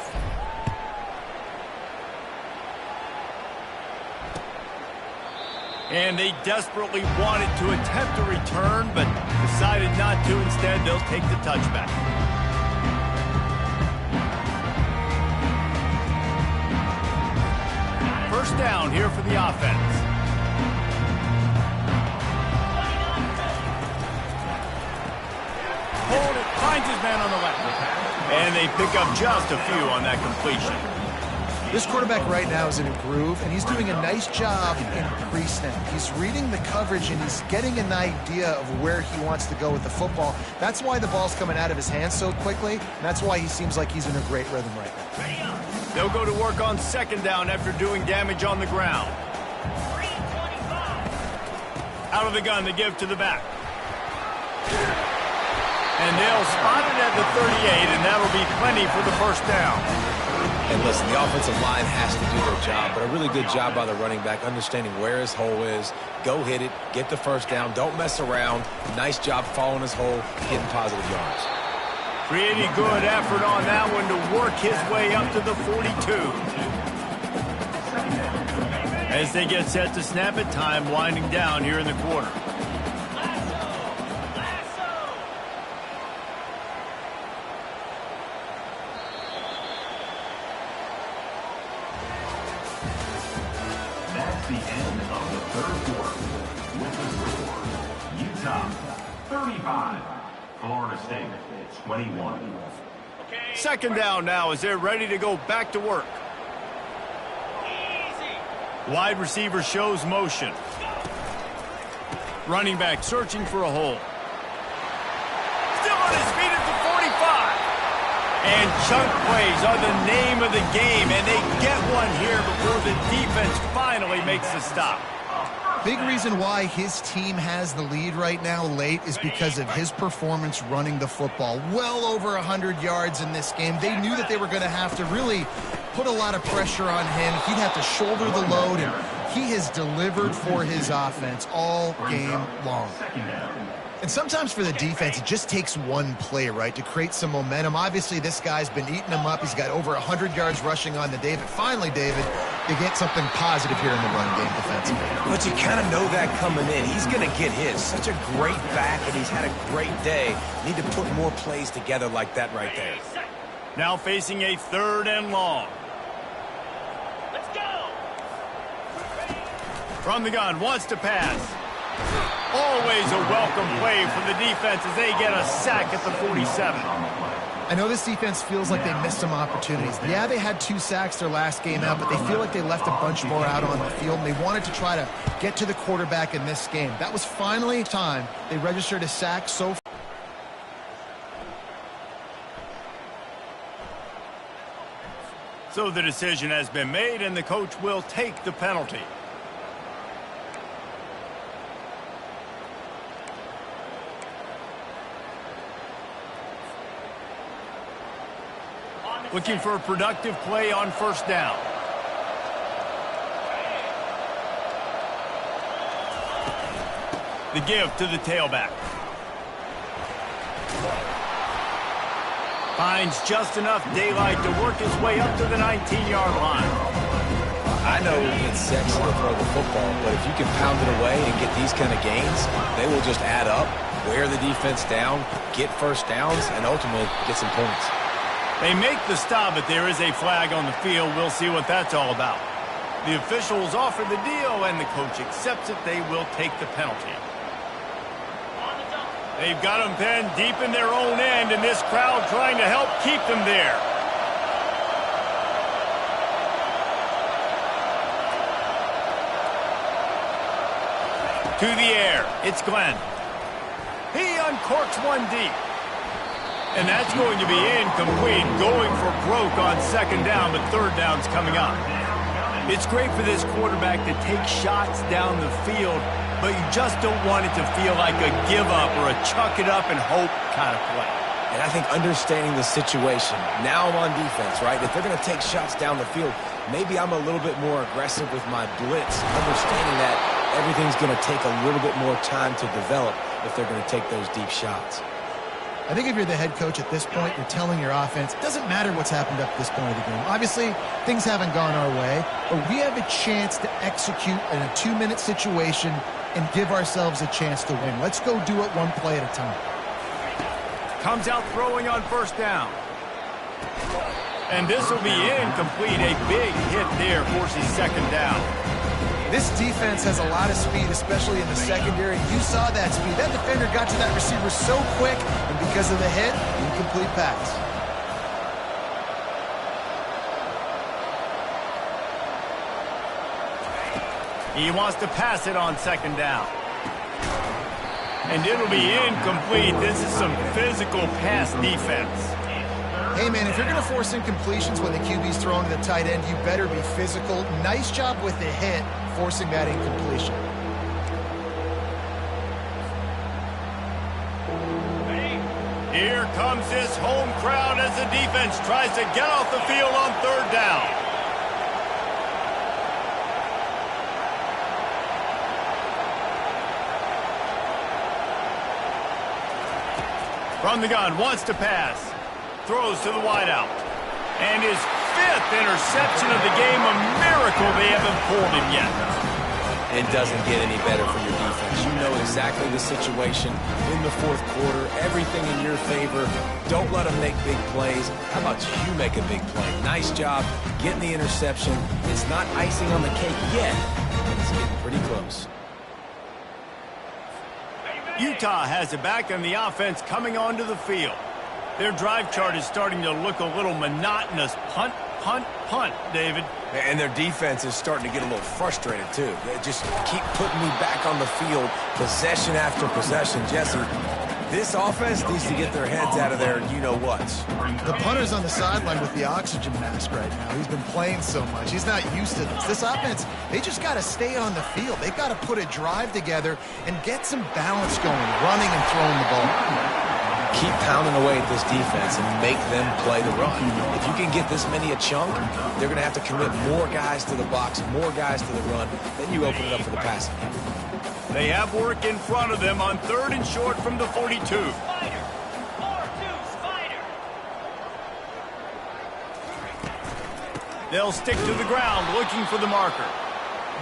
And they desperately wanted to attempt a return, but decided not to. Instead, they'll take the touchback. First down here for the offense. Hold it, finds his man on the left. And they pick up just a few on that completion. This quarterback right now is in a groove, and he's doing a nice job in pre-snap. He's reading the coverage, and he's getting an idea of where he wants to go with the football. That's why the ball's coming out of his hands so quickly, and that's why he seems like he's in a great rhythm right now. They'll go to work on second down after doing damage on the ground. Out of the gun, they give to the back. And they'll spot it at the 38, and that'll be plenty for the first down. And listen, the offensive line has to do their job, but a really good job by the running back, understanding where his hole is. Go hit it, get the first down, don't mess around. Nice job following his hole, getting positive yards. Pretty good effort on that one to work his way up to the 42. As they get set to snap it, time winding down here in the quarter. That's the end of the third quarter. With the score, Utah 35, Florida State 21. Second down now as they're ready to go back to work. Wide receiver shows motion. Running back searching for a hole. Still on his feet at the 45. And chunk plays are the name of the game, and they get one here before the defense finally makes the stop. Big reason why his team has the lead right now late is because of his performance running the football. Well over 100 yards in this game. They knew that they were going to have to really put a lot of pressure on him. He'd have to shoulder the load, and he has delivered for his offense all game long. And sometimes for the defense, it just takes one play, right, to create some momentum. Obviously, this guy's been eating them up. He's got over 100 yards rushing on the day. But finally, David, you get something positive here in the run game defensively. But you kind of know that coming in. He's going to get his. Such a great back, and he's had a great day. Need to put more plays together like that right there. Now facing a third and long. Let's go! From the gun, wants to pass. Always a welcome play for the defense as they get a sack at the 47. I know this defense feels like they missed some opportunities. Yeah, they had 2 sacks their last game out, but they feel like they left a bunch more out on the field, and they wanted to try to get to the quarterback in this game. That was finally time they registered a sack so far. So the decision has been made, and the coach will take the penalty. Looking for a productive play on first down. The give to the tailback. Finds just enough daylight to work his way up to the 19-yard line. I know it's sexy to throw the football, but if you can pound it away and get these kind of gains, they will just add up, wear the defense down, get first downs, and ultimately get some points. They make the stop, but there is a flag on the field. We'll see what that's all about. The officials offer the deal, and the coach accepts it. They will take the penalty. They've got them pinned deep in their own end, and this crowd trying to help keep them there. To the air, it's Glenn. He uncorks one deep. And that's going to be incomplete, going for broke on second down, but third down's coming up. It's great for this quarterback to take shots down the field, but you just don't want it to feel like a give-up or a chuck-it-up and hope kind of play. And I think understanding the situation, now I'm on defense, right? If they're going to take shots down the field, maybe I'm a little bit more aggressive with my blitz, understanding that everything's going to take a little bit more time to develop if they're going to take those deep shots. I think if you're the head coach at this point, you're telling your offense, it doesn't matter what's happened up to this point of the game. Obviously, things haven't gone our way, but we have a chance to execute in a 2-minute situation and give ourselves a chance to win. Let's go do it one play at a time. Comes out throwing on first down. And this will be incomplete. A big hit there forces second down. This defense has a lot of speed, especially in the secondary. You saw that speed. That defender got to that receiver so quick, and because of the hit, incomplete pass. He wants to pass it on second down. And it'll be incomplete. This is some physical pass defense. Hey, man, if you're going to force incompletions when the QB's throwing to the tight end, you better be physical. Nice job with the hit, forcing that incompletion. Here comes this home crowd as the defense tries to get off the field on third down. From the gun, wants to pass. Throws to the wideout. And his 5th interception of the game. A miracle they haven't pulled him yet. It doesn't get any better for your defense. You know exactly the situation in the fourth quarter. Everything in your favor. Don't let them make big plays. How about you make a big play? Nice job getting the interception. It's not icing on the cake yet, but it's getting pretty close. Utah has it back, and the offense coming onto the field. Their drive chart is starting to look a little monotonous. Punt, punt, punt, David. And their defense is starting to get a little frustrated, too. They just keep putting me back on the field, possession after possession. Jesse, this offense needs to get their heads out of their you-know-whats. The punter's on the sideline with the oxygen mask right now. He's been playing so much. He's not used to this. This offense, they just got to stay on the field. They've got to put a drive together and get some balance going, running and throwing the ball. Keep pounding away at this defense and make them play the run. If you can get this many a chunk, they're going to have to commit more guys to the box, more guys to the run. Then you open it up for the passing game. They have work in front of them on 3rd and short from the 42. They'll stick to the ground looking for the marker.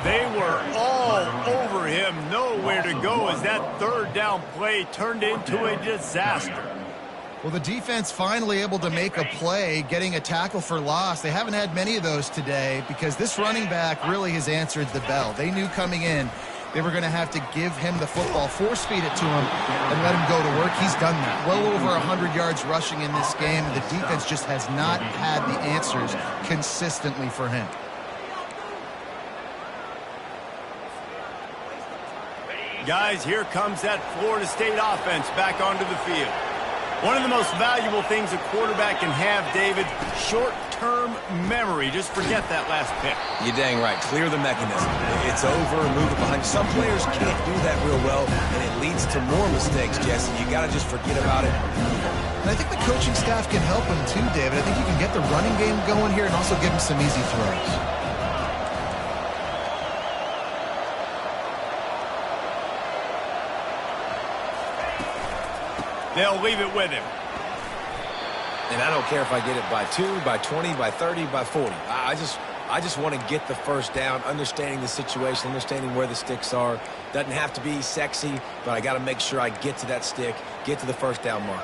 They were all over him, nowhere to go as that 3rd down play turned into a disaster. Well, the defense finally able to make a play, getting a tackle for loss. They haven't had many of those today because this running back really has answered the bell. They knew coming in they were going to have to give him the football, force feed it to him, and let him go to work. He's done that. Well over 100 yards rushing in this game, and the defense just has not had the answers consistently for him. Guys, here comes that Florida State offense back onto the field. One of the most valuable things a quarterback can have, David, short-term memory. Just forget that last pick. You're dang right. Clear the mechanism. It's over, move it behind. Some players can't do that real well, and it leads to more mistakes, Jesse. You got to just forget about it. And I think the coaching staff can help him too, David. I think you can get the running game going here and also give him some easy throws. They'll leave it with him. And I don't care if I get it by 2, by 20, by 30, by 40. I just want to get the first down, understanding the situation, understanding where the sticks are. Doesn't have to be sexy, but I got to make sure I get to that stick, get to the first down marker.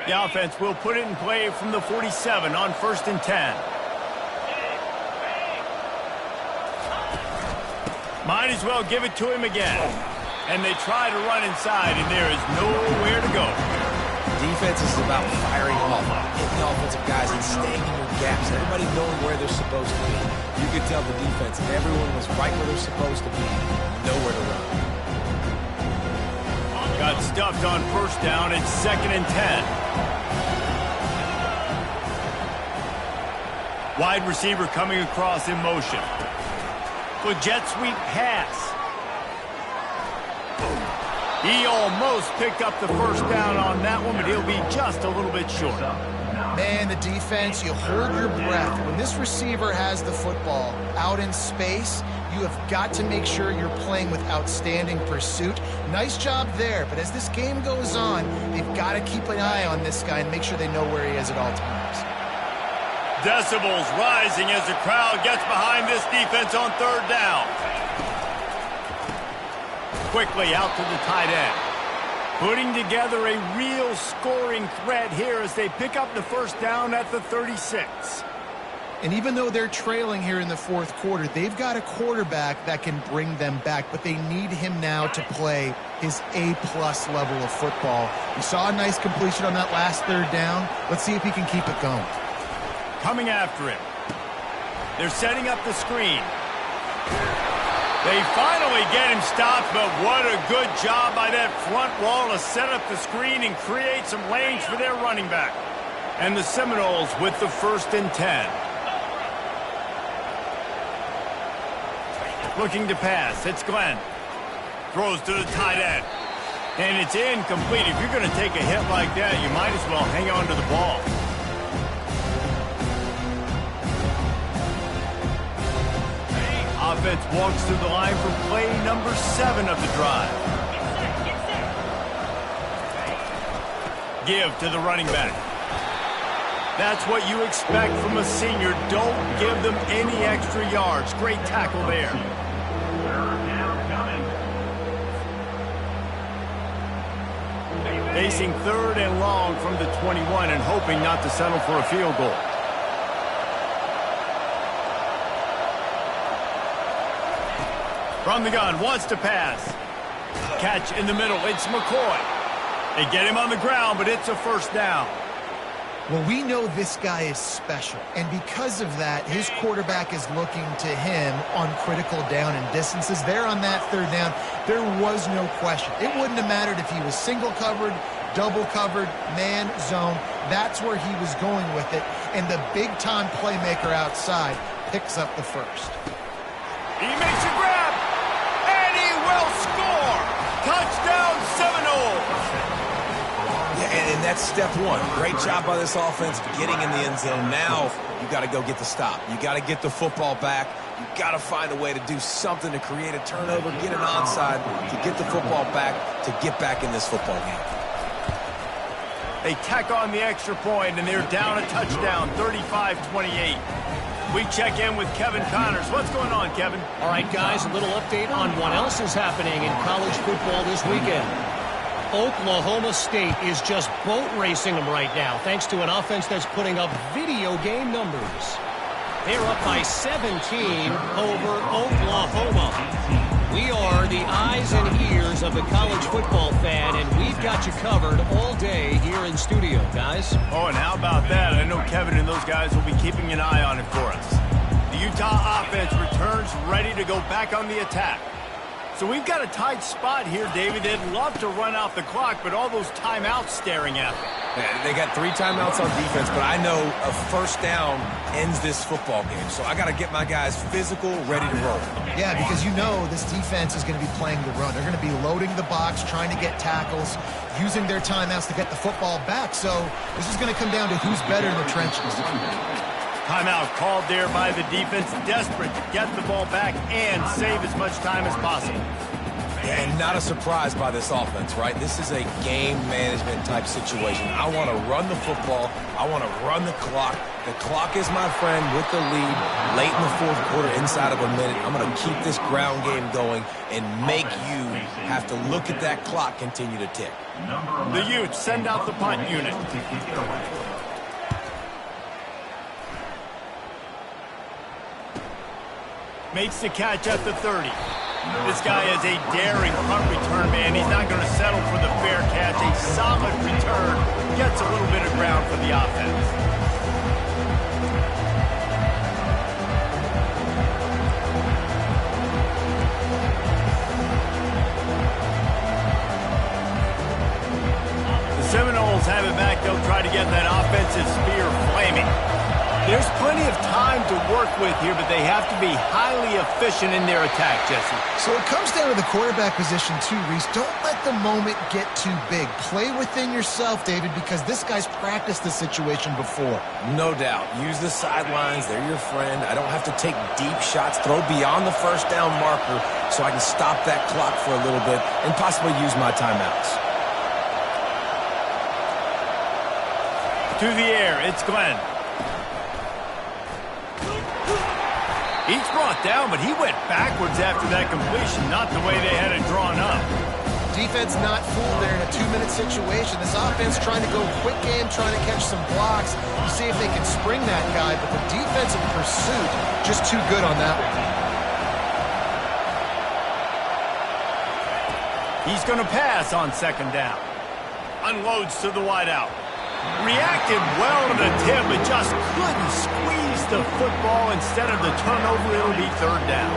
The offense will put it in play from the 47 on 1st and 10. Might as well give it to him again. And they try to run inside, and there is nowhere to go. Defense is about firing off, hitting the offensive guys and staying in your gaps. Everybody knowing where they're supposed to be. You could tell the defense, everyone was right where they're supposed to be. Nowhere to run. Got stuffed on 1st down. It's 2nd and 10. Wide receiver coming across in motion. Good jet sweep pass. He almost picked up the 1st down on that one, but he'll be just a little bit short. Man, the defense, you hold your breath. When this receiver has the football out in space, you have got to make sure you're playing with outstanding pursuit. Nice job there, but as this game goes on, they've got to keep an eye on this guy and make sure they know where he is at all times. Decibels rising as the crowd gets behind this defense on 3rd down. Quickly out to the tight end. Putting together a real scoring threat here as they pick up the 1st down at the 36. And even though they're trailing here in the 4th quarter, they've got a quarterback that can bring them back, but they need him now to play his A-plus level of football. We saw a nice completion on that last 3rd down. Let's see if he can keep it going. Coming after him. They're setting up the screen. They finally get him stopped, but what a good job by that front wall to set up the screen and create some lanes for their running back. And the Seminoles with the 1st and 10. Looking to pass. It's Glenn. Throws to the tight end. And it's incomplete. If you're going to take a hit like that, you might as well hang on to the ball. Offense walks through the line for play number 7 of the drive. Give to the running back. That's what you expect from a senior. Don't give them any extra yards. Great tackle there. 3rd down coming. Facing 3rd and long from the 21 and hoping not to settle for a field goal. From the gun, wants to pass. Catch in the middle, it's McCoy. They get him on the ground, but it's a 1st down. Well, we know this guy is special, and because of that, his quarterback is looking to him on critical down and distances. There on that 3rd down, there was no question. It wouldn't have mattered if he was single covered, double covered, man, zone. That's where he was going with it, and the big-time playmaker outside picks up the 1st. He makes a grab. Will score. Touchdown Seminoles. Yeah, and that's step 1. Great job by this offense getting in the end zone. Now you got to go get the stop. You got to get the football back. You got to find a way to do something to create a turnover, get an onside, to get the football back, to get back in this football game. They tack on the extra point, and they're down a touchdown, 35-28. We check in with Kevin Connors. What's going on, Kevin? All right, guys, a little update on what else is happening in college football this weekend. Oklahoma State is just boat racing them right now, thanks to an offense that's putting up video game numbers. They're up by 17 over Oklahoma. We are the eyes and ears of the college football fan, and we've got you covered all day here in studio, guys. Oh, and how about that? I know Kevin and those guys will be keeping an eye on it for us. The Utah offense returns ready to go back on the attack. So we've got a tight spot here, David. They'd love to run out the clock, but all those timeouts staring at them. Yeah, they got 3 timeouts on defense, but I know a 1st down ends this football game. So I got to get my guys physical, ready to roll. Yeah, because you know this defense is going to be playing the run. They're going to be loading the box, trying to get tackles, using their timeouts to get the football back. So this is going to come down to who's better in the trenches. Timeout called there by the defense, desperate to get the ball back and save as much time as possible. And not a surprise by this offense, right? This is a game management type situation. I want to run the football I want to run the clock. The clock is my friend with the lead. Late in the fourth quarter, inside of a minute, I'm going to keep this ground game going and make you have to look at that clock continue to tick. The Utes send out the punt unit. Makes the catch at the 30. This guy is a daring punt return man. He's not going to settle for the fair catch. A solid return. Gets a little bit of ground for the offense. The Seminoles have it back. They'll try to get that offensive spear flaming. There's plenty of time to work with here, but they have to be highly efficient in their attack, Jesse. So it comes down to the quarterback position too, Reese. Don't let the moment get too big. Play within yourself, David, because this guy's practiced the situation before. No doubt. Use the sidelines. They're your friend. I don't have to take deep shots. Throw beyond the first down marker so I can stop that clock for a little bit and possibly use my timeouts. To the air, it's Glenn. He's brought down, but he went backwards after that completion, not the way they had it drawn up. Defense not fooled there in a 2-minute situation. This offense trying to go quick game, trying to catch some blocks. You see if they can spring that guy, but the defensive pursuit just too good on that one. He's going to pass on second down. Unloads to the wideout. Reacted well to the tip, but just couldn't squeeze the football. Instead of the turnover, it'll be third down.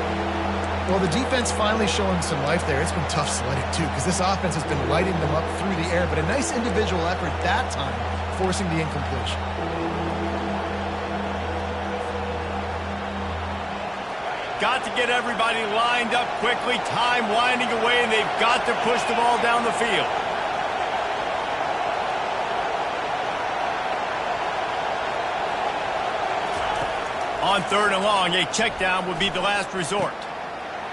Well, the defense finally showing some life there. It's been tough sledding, too, because this offense has been lighting them up through the air, but a nice individual effort that time, forcing the incompletion. Got to get everybody lined up quickly. Time winding away, and they've got to push the ball down the field. On third and long, a check down would be the last resort.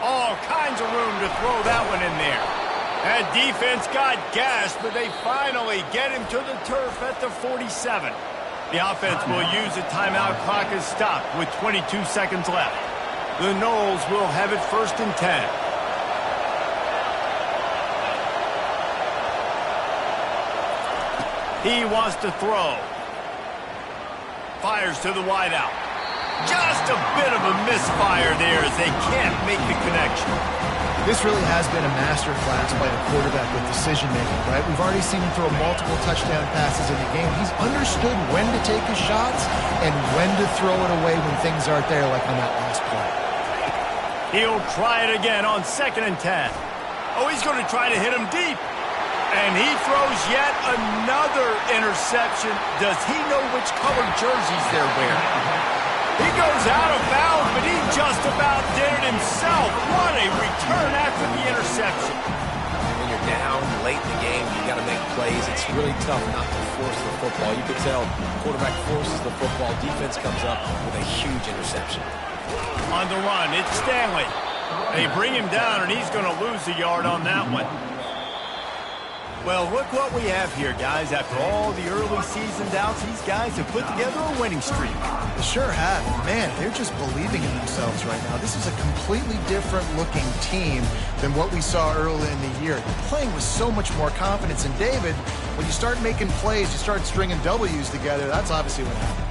All kinds of room to throw that one in there. That defense got gashed, but they finally get him to the turf at the 47. The offense will use the timeout. Clock is stopped with 22 seconds left. The Noles will have it first and 10. He wants to throw. Fires to the wideout. Just a bit of a misfire there as they can't make the connection. This really has been a masterclass by the quarterback with decision-making, right? We've already seen him throw multiple touchdown passes in the game. He's understood when to take his shots and when to throw it away when things aren't there, like on that last play. He'll try it again on second and 10. Oh, he's going to try to hit him deep. And he throws yet another interception. Does he know which colored jerseys they're wearing? He goes out of bounds, but he just about did it himself. What a return after the interception. When you're down late in the game, you got to make plays. It's really tough not to force the football. You can tell quarterback forces the football. Defense comes up with a huge interception. On the run, it's Stanley. They bring him down, and he's going to lose a yard on that one. Well, look what we have here, guys. After all the early season doubts, these guys have put together a winning streak. They sure have. Man, they're just believing in themselves right now. This is a completely different looking team than what we saw early in the year. They're playing with so much more confidence. And David, when you start making plays, you start stringing W's together, that's obviously what happened.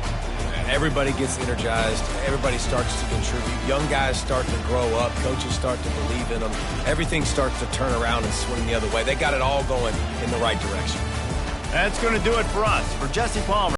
Everybody gets energized. Everybody starts to contribute. Young guys start to grow up. Coaches start to believe in them. Everything starts to turn around and swing the other way. They got it all going in the right direction. That's going to do it for us. For Jesse Palmer.